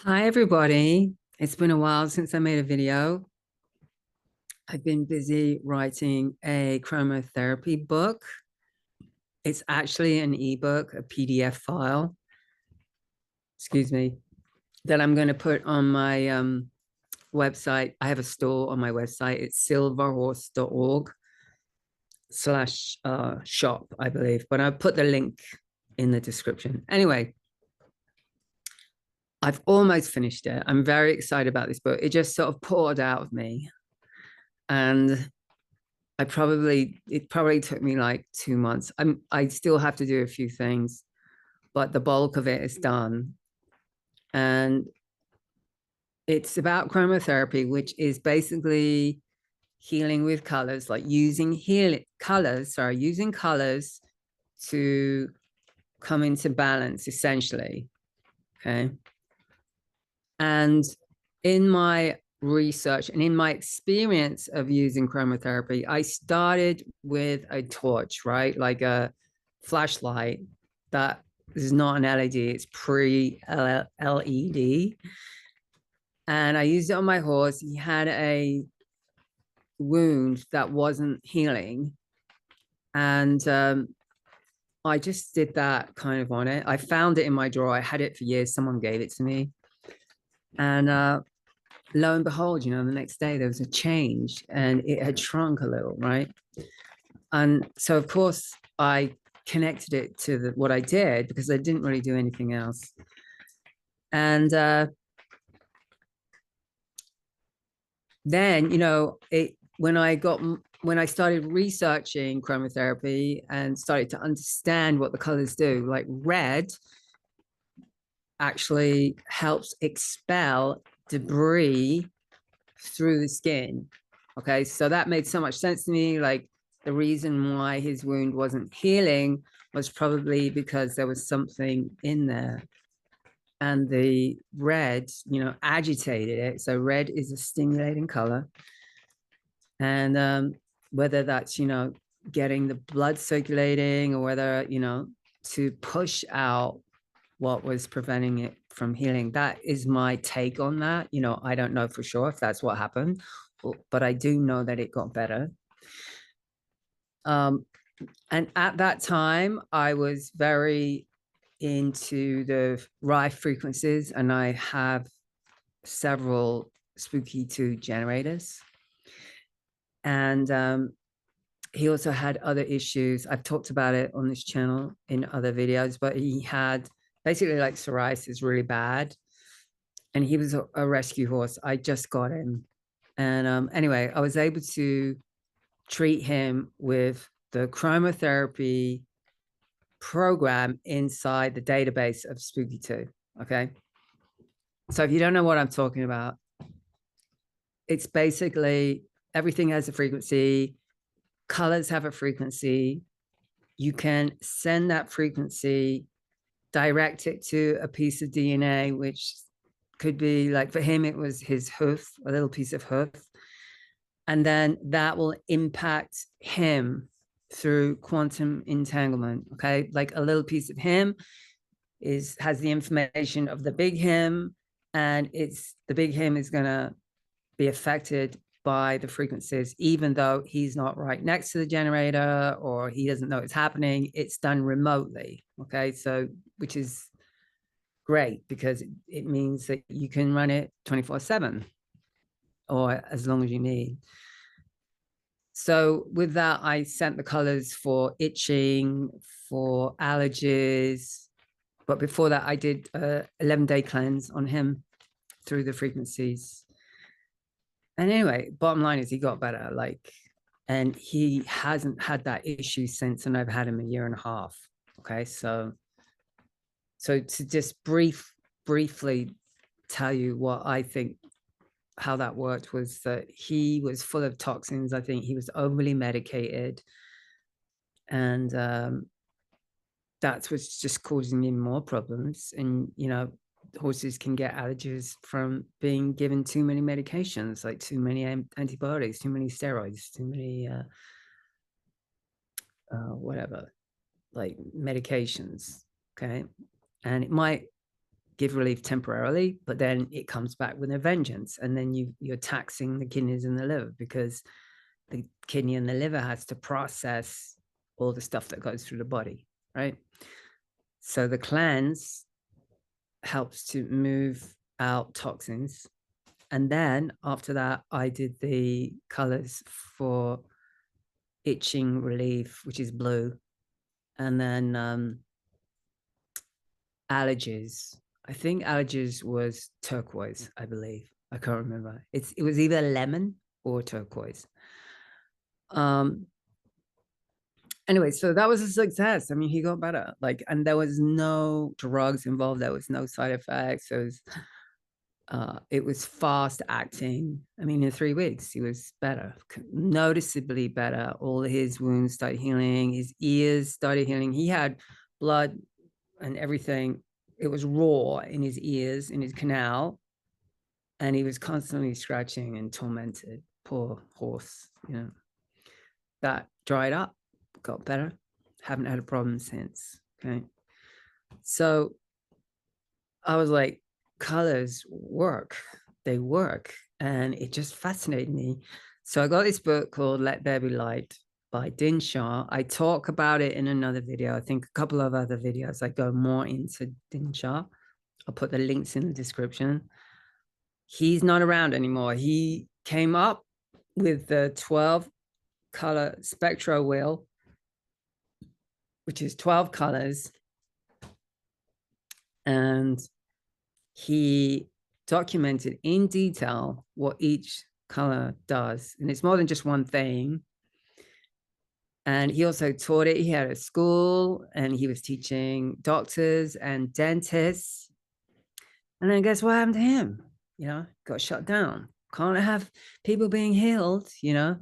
Hi, everybody. It's been a while since I made a video. I've been busy writing a chromotherapy book. It's actually an ebook, a PDF file, excuse me, that I'm going to put on my website. I have a store on my website. It's silverhorse.org/shop, I believe, but I'll put the link in the description. Anyway, I've almost finished it. I'm very excited about this book. It just sort of poured out of me. And it probably took me like 2 months. I still have to do a few things, but the bulk of it is done. And it's about chromotherapy, which is basically healing with colors, like using colors to come into balance, essentially. Okay. And in my research and in my experience of using chromotherapy, I started with a torch, right? Like a flashlight that is not an LED, it's pre-LED. And I used it on my horse. He had a wound that wasn't healing. And I just did that kind of on it. I found it in my drawer. I had it for years. Someone gave it to me. And lo and behold, the next day there was a change and it had shrunk a little, right? And so, of course, I connected it to what I did because I didn't really do anything else. And then, when I started researching chromotherapy and started to understand what the colors do, like red actually helps expel debris through the skin. Okay, so that made so much sense to me. Like the reason why his wound wasn't healing was probably because there was something in there. And the red, agitated it. So red is a stimulating color. And whether that's, getting the blood circulating or whether, to push out what was preventing it from healing. That is my take on that. I don't know for sure if that's what happened, but I do know that it got better. And at that time, I was very into the Rife frequencies, and I have several Spooky 2 generators. And he also had other issues. I've talked about it on this channel in other videos, but he had basically like psoriasis really bad. And he was a rescue horse. I just got him. And anyway, I was able to treat him with the chromotherapy program inside the database of Spooky 2. Okay. So if you don't know what I'm talking about, it's basically everything has a frequency, colors have a frequency. You can send that frequency, direct it to a piece of DNA, which could be like for him, it was his hoof, a little piece of hoof. And then that will impact him through quantum entanglement. Okay. Like a little piece of him has the information of the big him, and the big him is going to be affected by the frequencies, even though he's not right next to the generator or he doesn't know it's happening. It's done remotely. Okay. So, which is great because it means that you can run it 24/7 or as long as you need. So with that, I sent the colors for itching, for allergies. But before that, I did a 11-day cleanse on him through the frequencies. And anyway, bottom line is he got better. And he hasn't had that issue since, and I've had him a year and a half. Okay, so to just briefly tell you what I think how that worked was that he was full of toxins. I think he was overly medicated, and that's what's just causing him more problems. And horses can get allergies from being given too many medications, like too many antibiotics, too many steroids, too many whatever, like medications. Okay, and it might give relief temporarily, but then it comes back with a vengeance. And then you're taxing the kidneys and the liver, because the kidney and the liver has to process all the stuff that goes through the body, right? So the cleanse helps to move out toxins. And then after that, I did the colors for itching relief, which is blue. And then allergies. I think allergies was turquoise, I believe. I can't remember. It was either lemon or turquoise. Anyway, so that was a success. I mean, he got better. Like, and there was no drugs involved. There was no side effects. It was fast acting. I mean, in 3 weeks, he was better, noticeably better. All his wounds started healing. His ears started healing. He had blood and everything. It was raw in his ears, in his canal. And he was constantly scratching and tormented. Poor horse, you know. That dried up, got better. Haven't had a problem since. Okay. So I was like, colors work. They work. And it just fascinated me. So I got this book called Let There Be Light by Dinshah. I talk about it in another video. I think a couple of other videos I go more into Dinshah. I'll put the links in the description. He's not around anymore. He came up with the 12 color spectro wheel, which is 12 colors. And he documented in detail what each color does. And it's more than just one thing. And he also taught it. He had a school and he was teaching doctors and dentists. And then guess what happened to him? You know, got shut down. Can't have people being healed, you know,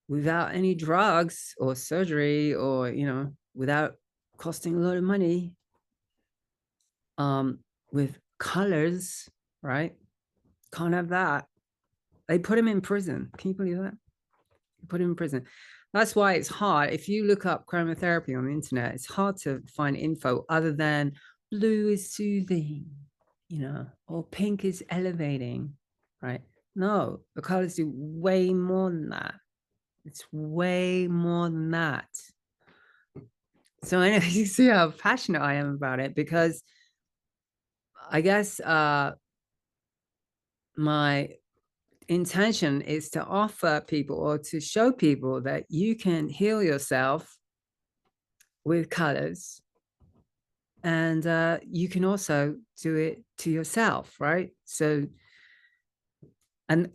without any drugs or surgery, or, you know, without costing a lot of money. With colors, right? Can't have that. They put him in prison. Can you believe that? They put him in prison. That's why it's hard. If you look up chromotherapy on the internet, it's hard to find info other than blue is soothing, you know, or pink is elevating, right? No, the colors do way more than that. It's way more than that. So anyway, you see how passionate I am about it, because I guess my intention is to offer people, or to show people, that you can heal yourself with colors, and you can also do it to yourself, right? So, and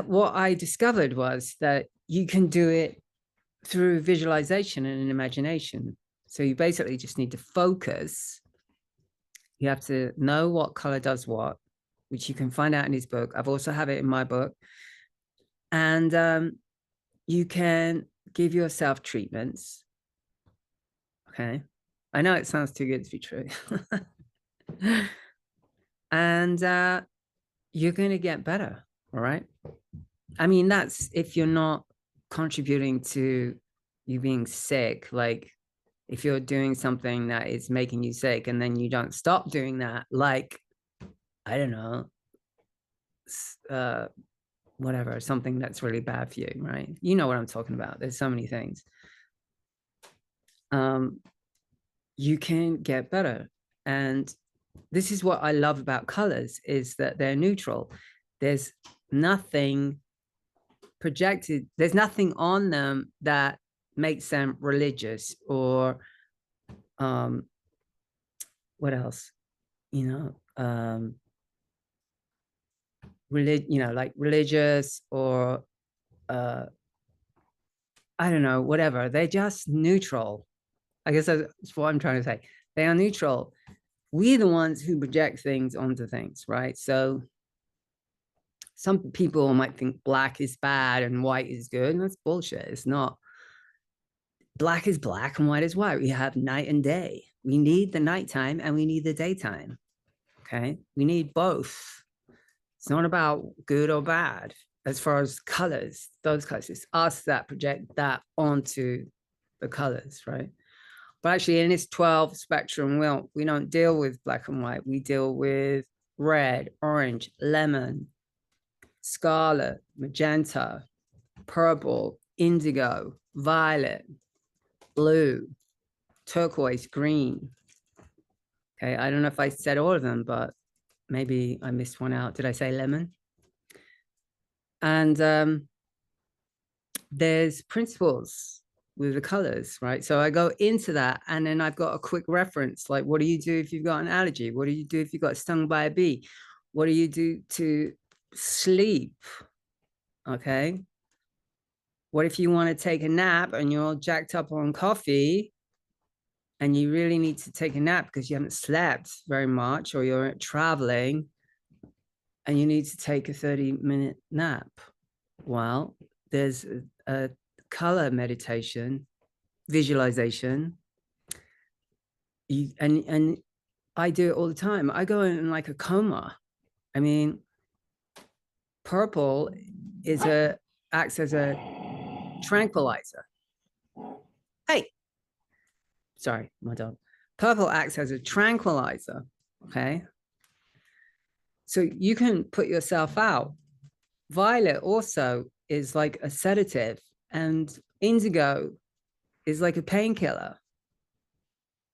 what I discovered was that you can do it through visualization and imagination. So you basically just need to focus. You have to know what color does what, which you can find out in his book. I've also have it in my book. And you can give yourself treatments. Okay. I know it sounds too good to be true. And you're going to get better. All right. I mean, that's if you're not contributing to you being sick. Like, if you're doing something that is making you sick and then you don't stop doing that, like, I don't know, whatever, something that's really bad for you, right? You know what I'm talking about. There's so many things. You can get better. And this is what I love about colors, is that they're neutral. There's nothing projected. There's nothing on them that makes them religious, or what else, you know, like religious, or I don't know, whatever. They're just neutral. I guess that's what I'm trying to say. They are neutral. We're the ones who project things onto things, right? So some people might think black is bad and white is good, and that's bullshit. It's not. Black is black and white is white. We have night and day. We need the nighttime and we need the daytime. Okay. We need both. It's not about good or bad as far as colors, those colors. It's us that project that onto the colors, right? But actually in this 12 spectrum, we don't deal with black and white. We deal with red, orange, lemon, scarlet, magenta, purple, indigo, violet, blue, turquoise, green. Okay, I don't know if I said all of them, but maybe I missed one out. Did I say lemon? And there's principles with the colors, right? So I go into that, and then I've got a quick reference, like what do you do if you've got an allergy? What do you do if you got stung by a bee? What do you do to sleep? Okay. What if you want to take a nap and you're all jacked up on coffee and you really need to take a nap because you haven't slept very much, or you're traveling and you need to take a 30-minute nap? Well, there's a color meditation, visualization. And I do it all the time. I go in like a coma. I mean, purple acts as a tranquilizer. Hey, sorry, my dog. Purple acts as a tranquilizer. Okay. So you can put yourself out. Violet also is like a sedative, and indigo is like a painkiller.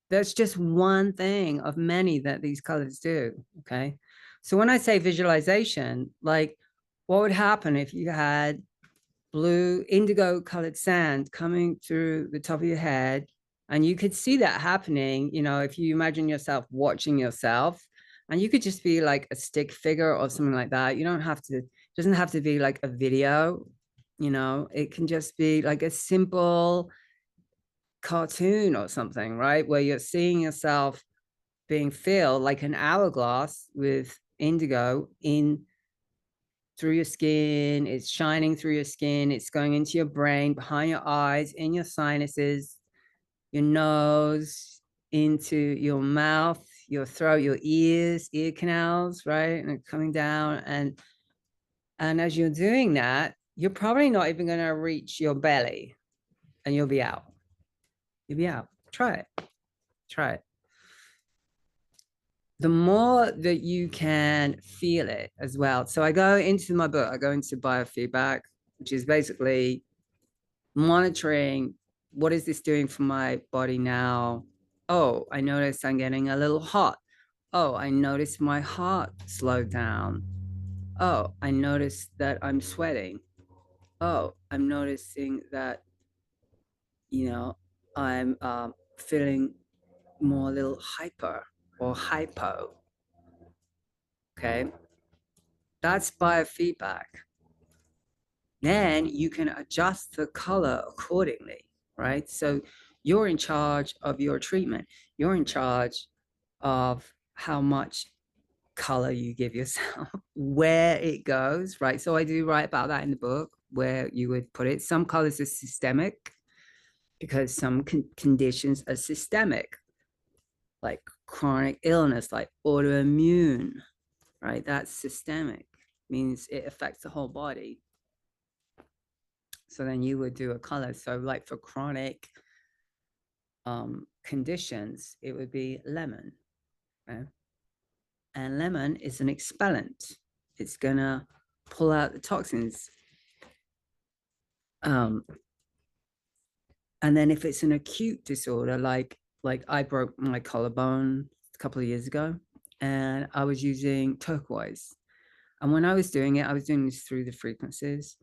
That's just one thing of many that these colors do. Okay. So when I say visualization, like what would happen if you had blue indigo colored sand coming through the top of your head, and you could see that happening, if you imagine yourself watching yourself, and you could just be like a stick figure or something like that. You don't have to, it doesn't have to be like a video, it can just be like a simple cartoon or something, right? Where you're seeing yourself being filled like an hourglass with indigo in through your skin. It's shining through your skin. It's going into your brain, behind your eyes, in your sinuses, your nose, into your mouth, your throat, your ears, ear canals, right? And coming down. And as you're doing that, you're probably not even going to reach your belly, and you'll be out. You'll be out. Try it. Try it. The more that you can feel it as well. So I go into my book, I go into biofeedback, which is basically monitoring, what is this doing for my body now? Oh, I notice I'm getting a little hot. Oh, I notice my heart slowed down. Oh, I notice that I'm sweating. Oh, I'm noticing that, I'm feeling more a little hyper or hypo. Okay. That's biofeedback. Then you can adjust the color accordingly, right? So you're in charge of your treatment. You're in charge of how much color you give yourself, where it goes, right? So I do write about that in the book, where you would put it. Some colors are systemic because some conditions are systemic, like chronic illness, like autoimmune, right? That's systemic, means it affects the whole body. So then you would do a color. So like for chronic conditions, it would be lemon. Okay? And lemon is an expellant. It's gonna pull out the toxins. And then if it's an acute disorder, like I broke my collarbone a couple of years ago, and I was using turquoise. And when I was doing it, I was doing this through the frequencies.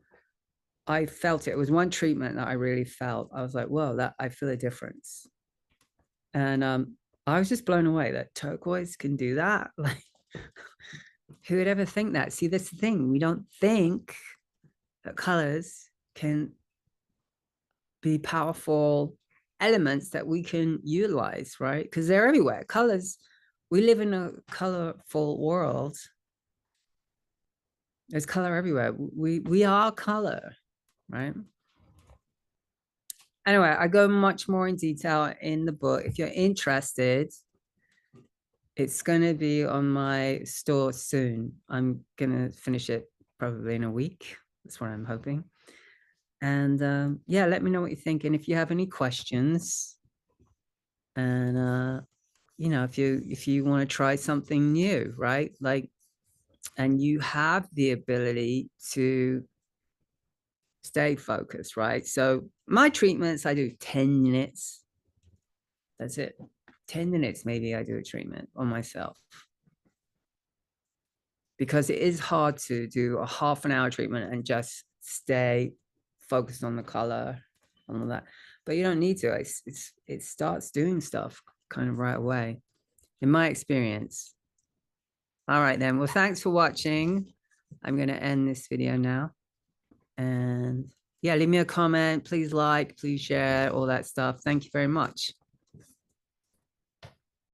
I felt it. It was one treatment that I really felt. I was like, whoa, that I feel a difference. And I was just blown away that turquoise can do that. Like, who would ever think that? See, that's the thing. We don't think that colors can be powerful elements that we can utilize, right? Because they're everywhere. Colors, we live in a colorful world. There's color everywhere. We are color, right? Anyway, I go much more in detail in the book. If you're interested, it's going to be on my store soon. I'm going to finish it probably in a week. That's what I'm hoping. And yeah, let me know what you think. And if you have any questions, And you know, if you want to try something new, right? Like, and you have the ability to stay focused, right? So my treatments, I do 10 minutes. That's it. 10 minutes, maybe I do a treatment on myself. Because it is hard to do a half an hour treatment and just stay focused on the color and all that. But you don't need to. It starts doing stuff kind of right away, in my experience. All right, then. Well, thanks for watching. I'm going to end this video now. And yeah, leave me a comment. Please like, please share, all that stuff. Thank you very much.